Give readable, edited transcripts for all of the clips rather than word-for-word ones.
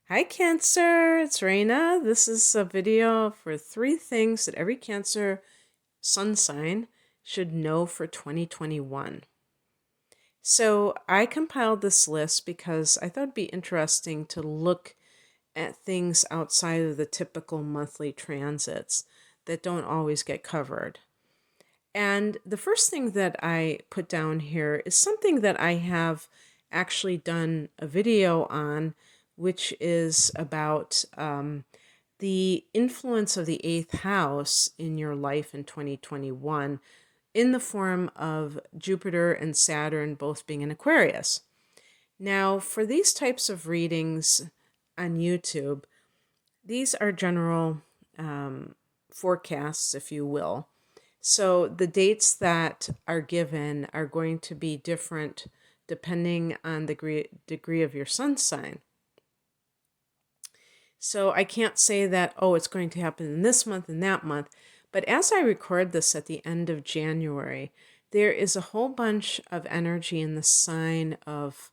Hi Cancer, it's Raina. This is a video for 3 things that every Cancer sun sign should know for 2021. So I compiled this list because I thought it'd be interesting to look at things outside of the typical monthly transits that don't always get covered. And the first thing that I put down here is something that I have actually done a video on, which is about the influence of the eighth house in your life in 2021 in the form of Jupiter and Saturn both being in Aquarius. Now, for these types of readings on YouTube, these are general forecasts, if you will. So the dates that are given are going to be different depending on the degree of your sun sign. So I can't say that, oh, it's going to happen in this month and that month. But as I record this at the end of January, there is a whole bunch of energy in the sign of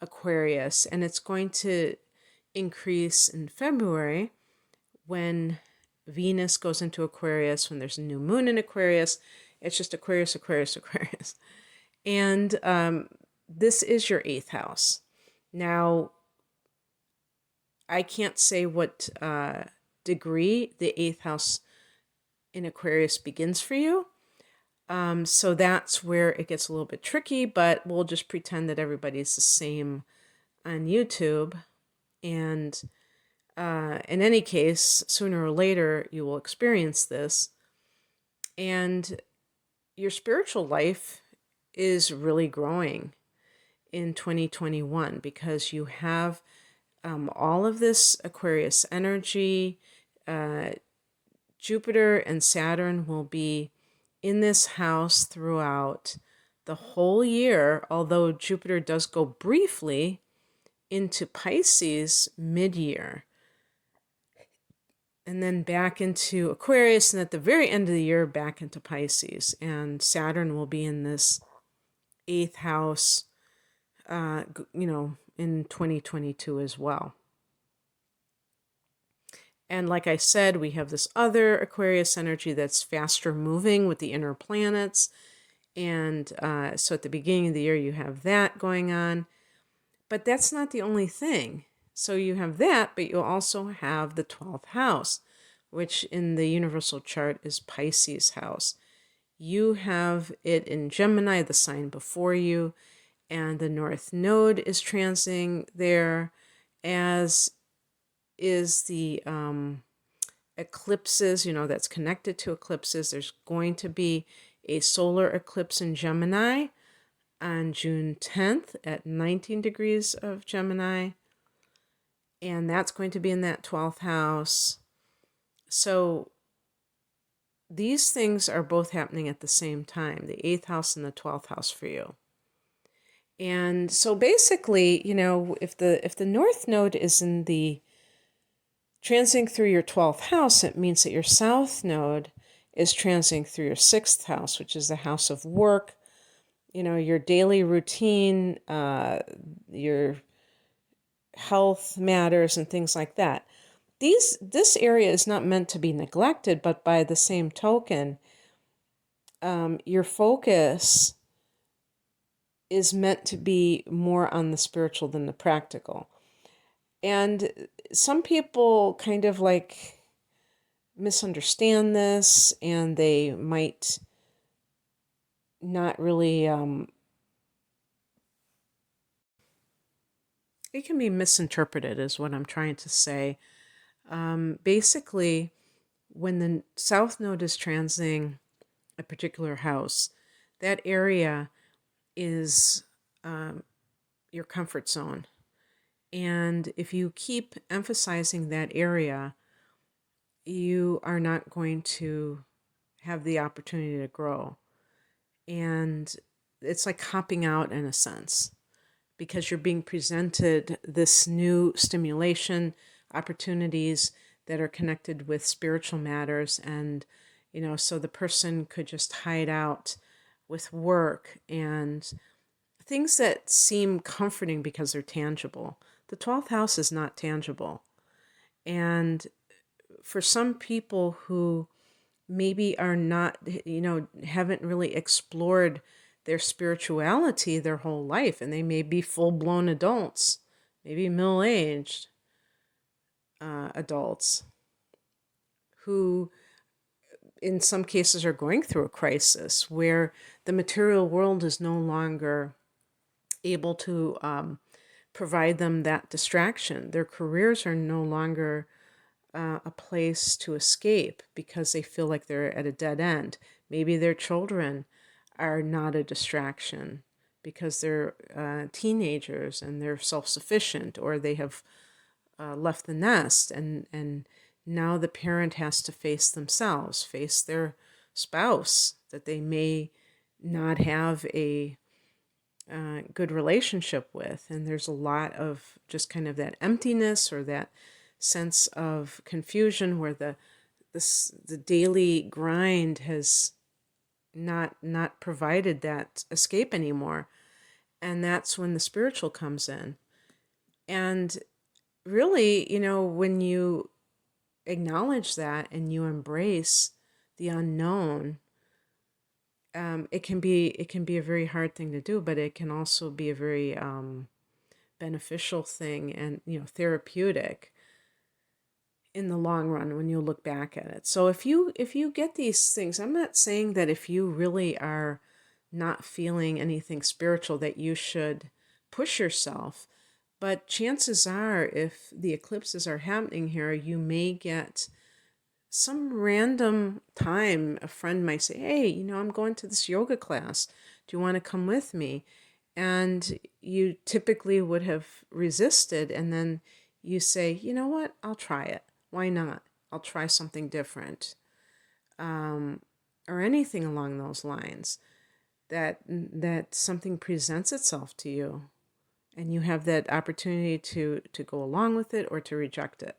Aquarius, and it's going to increase in February when Venus goes into Aquarius, when there's a new moon in Aquarius. It's just Aquarius, Aquarius, Aquarius. And this is your eighth house. Now, I can't say what degree the eighth house in Aquarius begins for you. So that's where it gets a little bit tricky, but we'll just pretend that everybody's the same on YouTube. And in any case, sooner or later, you will experience this. And your spiritual life is really growing in 2021 because you have all of this Aquarius energy. Jupiter and Saturn will be in this house throughout the whole year, although Jupiter does go briefly into Pisces mid-year and then back into Aquarius, and at the very end of the year back into Pisces. And Saturn will be in this eighth house in 2022 as well. And like I said, we have this other Aquarius energy that's faster moving with the inner planets. And so at the beginning of the year, you have that going on. But that's not the only thing. So you have that, but you also have the 12th house, which in the universal chart is Pisces house. You have it in Gemini, the sign before you, and the North Node is transiting there, as is the eclipses, that's connected to eclipses. There's going to be a solar eclipse in Gemini on June 10th at 19 degrees of Gemini, and that's going to be in that 12th house. So these things are both happening at the same time, the 8th house and the 12th house for you. And so basically, if the North Node is in the transiting through your 12th house, it means that your South Node is transiting through your 6th house, which is the house of work, your daily routine, your health matters and things like that. This area is not meant to be neglected, but by the same token, your focus is meant to be more on the spiritual than the practical. And some people kind of misunderstand this, and they might not really, it can be misinterpreted is what I'm trying to say. Basically, when the South Node is transiting a particular house, that area is your comfort zone. And if you keep emphasizing that area, you are not going to have the opportunity to grow. And it's like hopping out in a sense, because you're being presented this new stimulation, opportunities that are connected with spiritual matters. And, so the person could just hide out with work and things that seem comforting because they're tangible. the 12th house is not tangible. And for some people who maybe are not, haven't really explored their spirituality their whole life, and they may be full-blown adults, maybe middle-aged adults who in some cases are going through a crisis where the material world is no longer able to provide them that distraction. Their careers are no longer a place to escape because they feel like they're at a dead end. Maybe their children are not a distraction because they're teenagers and they're self-sufficient, or they have left the nest, and now the parent has to face themselves, face their spouse that they may not have a good relationship with. And there's a lot of just kind of that emptiness or that sense of confusion where the daily grind has not provided that escape anymore. And that's when the spiritual comes in. And really, when you acknowledge that and you embrace the unknown, it can be a very hard thing to do, but it can also be a very beneficial thing and therapeutic in the long run when you look back at it. So if you get these things, I'm not saying that if you really are not feeling anything spiritual that you should push yourself, but chances are if the eclipses are happening here, you may get some random time a friend might say, hey, I'm going to this yoga class. Do you want to come with me? And you typically would have resisted, and then you say, you know what, I'll try it. Why not? I'll try something different. Or anything along those lines, that something presents itself to you and you have that opportunity to go along with it or to reject it.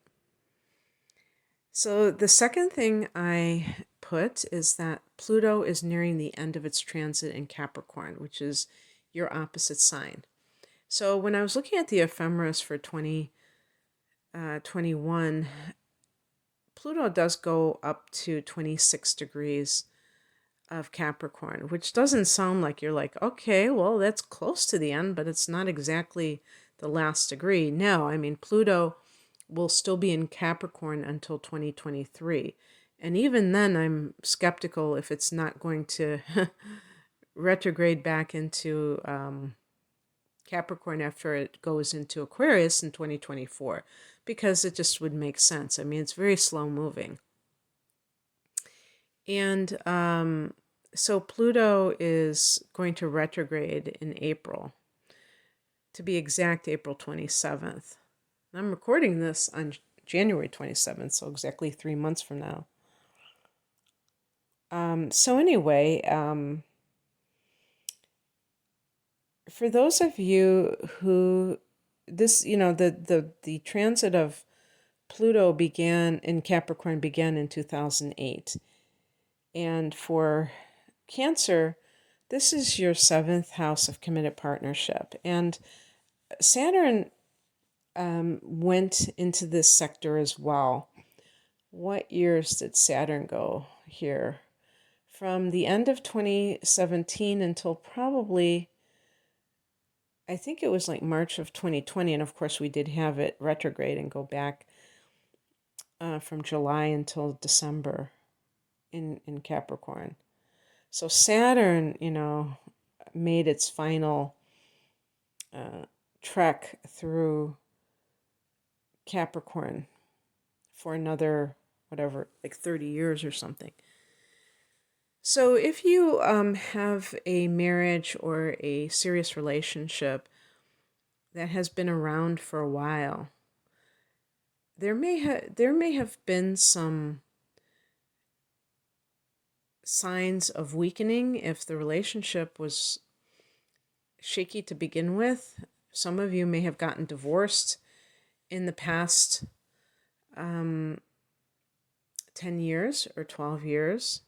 So the second thing I put is that Pluto is nearing the end of its transit in Capricorn, which is your opposite sign. So when I was looking at the ephemeris for 2021, Pluto does go up to 26 degrees of Capricorn, which doesn't sound like you're like, okay, well, that's close to the end, but it's not exactly the last degree. No, I mean, Pluto will still be in Capricorn until 2023. And even then, I'm skeptical if it's not going to retrograde back into Capricorn after it goes into Aquarius in 2024, because it just would make sense. I mean, it's very slow moving. And so Pluto is going to retrograde in April, to be exact, April 27th. I'm recording this on January 27th, so exactly 3 months from now. So anyway, for those of you who the transit of Pluto began in Capricorn in 2008. And for Cancer, this is your 7th house of committed partnership. And Saturn went into this sector as well. What years did Saturn go here? From the end of 2017 until probably, I think it was like March of 2020. And of course, we did have it retrograde and go back from July until December in Capricorn. So Saturn, made its final trek through Capricorn for another, whatever, like 30 years or something. So if you have a marriage or a serious relationship that has been around for a while, there may have been some signs of weakening if the relationship was shaky to begin with. Some of you may have gotten divorced in the past 10 years or 12 years.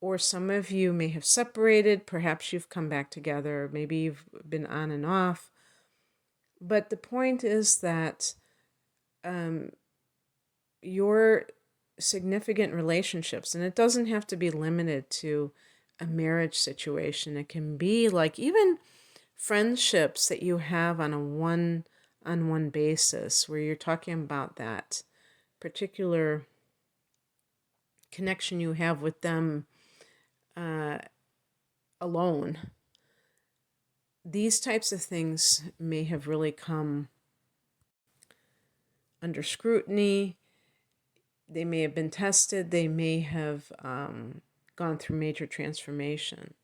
Or some of you may have separated. Perhaps you've come back together. Maybe you've been on and off. But the point is that your significant relationships, and it doesn't have to be limited to a marriage situation. It can be like even friendships that you have on a one-on-one basis where you're talking about that particular connection you have with them uh, alone. These types of things may have really come under scrutiny. They may have been tested. They may have gone through major transformation.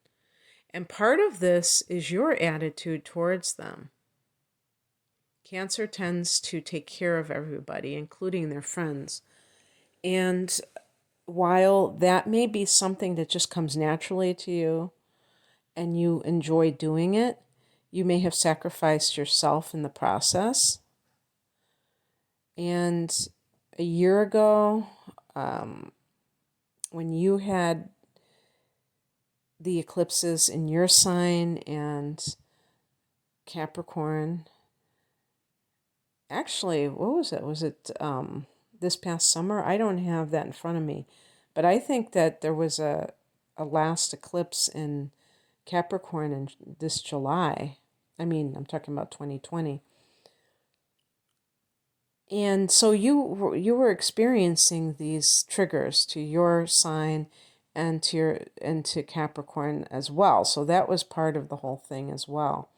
And part of this is your attitude towards them. Cancer tends to take care of everybody, including their friends. And while that may be something that just comes naturally to you and you enjoy doing it, you may have sacrificed yourself in the process. And a year ago, when you had the eclipses in your sign and Capricorn, actually, what was it? Was it this past summer? I don't have that in front of me, but I think that there was a last eclipse in Capricorn in this July. I mean, I'm talking about 2020. And so you were experiencing these triggers to your sign and to Capricorn as well. So that was part of the whole thing as well.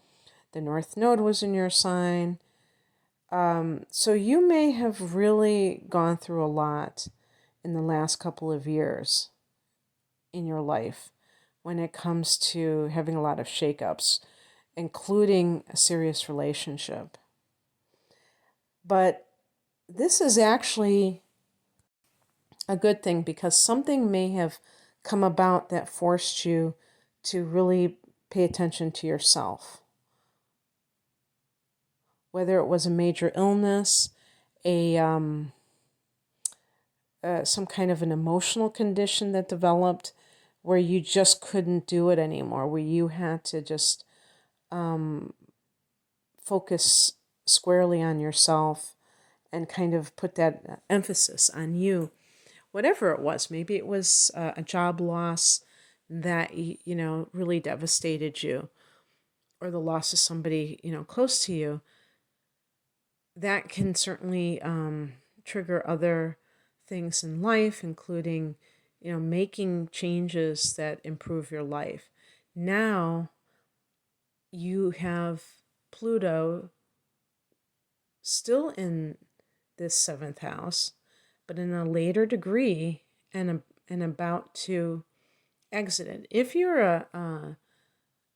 The North Node was in your sign. So you may have really gone through a lot in the last couple of years in your life when it comes to having a lot of shakeups, including a serious relationship. But this is actually a good thing because something may have come about that forced you to really pay attention to yourself. Whether it was a major illness, a some kind of an emotional condition that developed where you just couldn't do it anymore, where you had to just focus squarely on yourself and kind of put that emphasis on you. Whatever it was, maybe it was a job loss that really devastated you, or the loss of somebody close to you. That can certainly trigger other things in life, including making changes that improve your life. Now you have Pluto still in this seventh house, but in a later degree and about to exit it. If you're a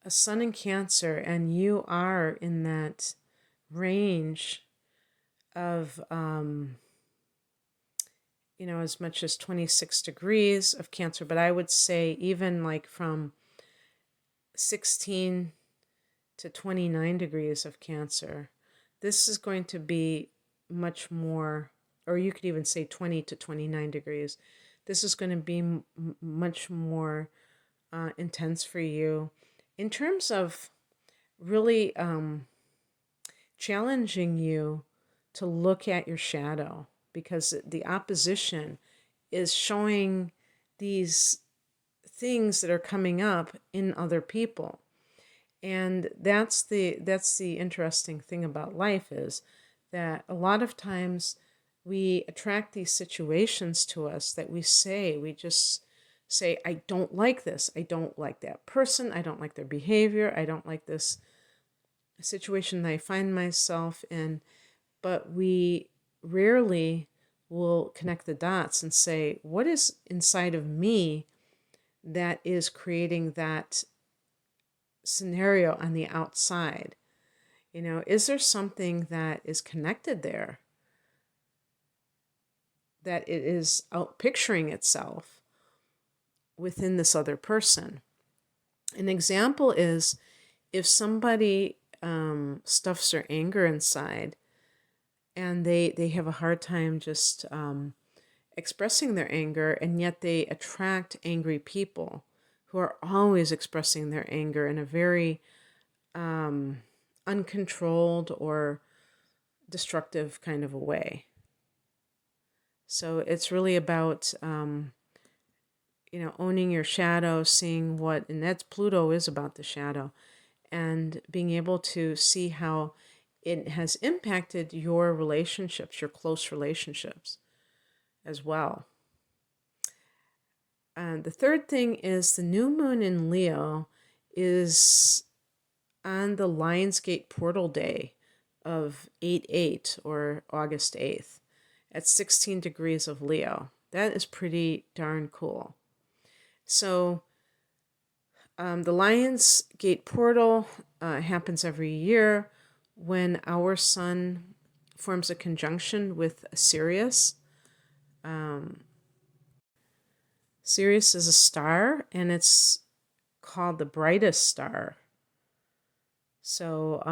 sun in Cancer and you are in that range of as much as 26 degrees of Cancer, but I would say even like from 16 to 29 degrees of Cancer, this is going to be much more, or you could even say 20 to 29 degrees. This is going to be much more intense for you in terms of really challenging you to look at your shadow, because the opposition is showing these things that are coming up in other people. And that's the interesting thing about life, is that a lot of times we attract these situations to us that we just say, I don't like this. I don't like that person. I don't like their behavior. I don't like this situation that I find myself in. But we rarely will connect the dots and say, what is inside of me that is creating that scenario on the outside? Is there something that is connected there, that it is out picturing itself within this other person? An example is if somebody stuffs their anger inside and they have a hard time just expressing their anger, and yet they attract angry people who are always expressing their anger in a very uncontrolled or destructive kind of a way. So it's really about, owning your shadow, seeing what, and that's Pluto is about the shadow, and being able to see how it has impacted your relationships, your close relationships as well. And the third thing is the new moon in Leo is on the Lionsgate portal day of 8/8 or August 8th at 16 degrees of Leo. That is pretty darn cool. So the Lionsgate portal happens every year when our sun forms a conjunction with Sirius. Sirius is a star, and it's called the brightest star. So,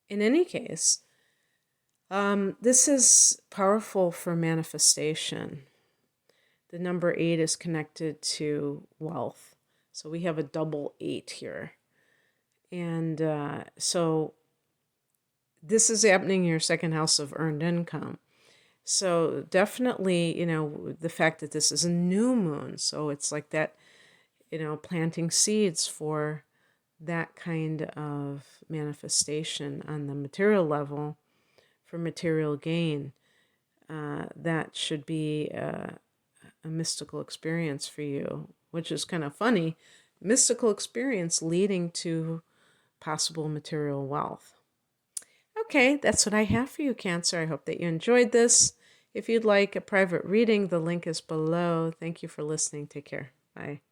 in any case, this is powerful for manifestation. The number 8 is connected to wealth. So we have a double 8 here. And so this is happening in your second house of earned income. So definitely, the fact that this is a new moon, so it's like that, planting seeds for that kind of manifestation on the material level for material gain. That should be a mystical experience for you, which is kind of funny. Mystical experience leading to possible material wealth. Okay, that's what I have for you, Cancer. I hope that you enjoyed this. If you'd like a private reading, the link is below. Thank you for listening. Take care. Bye.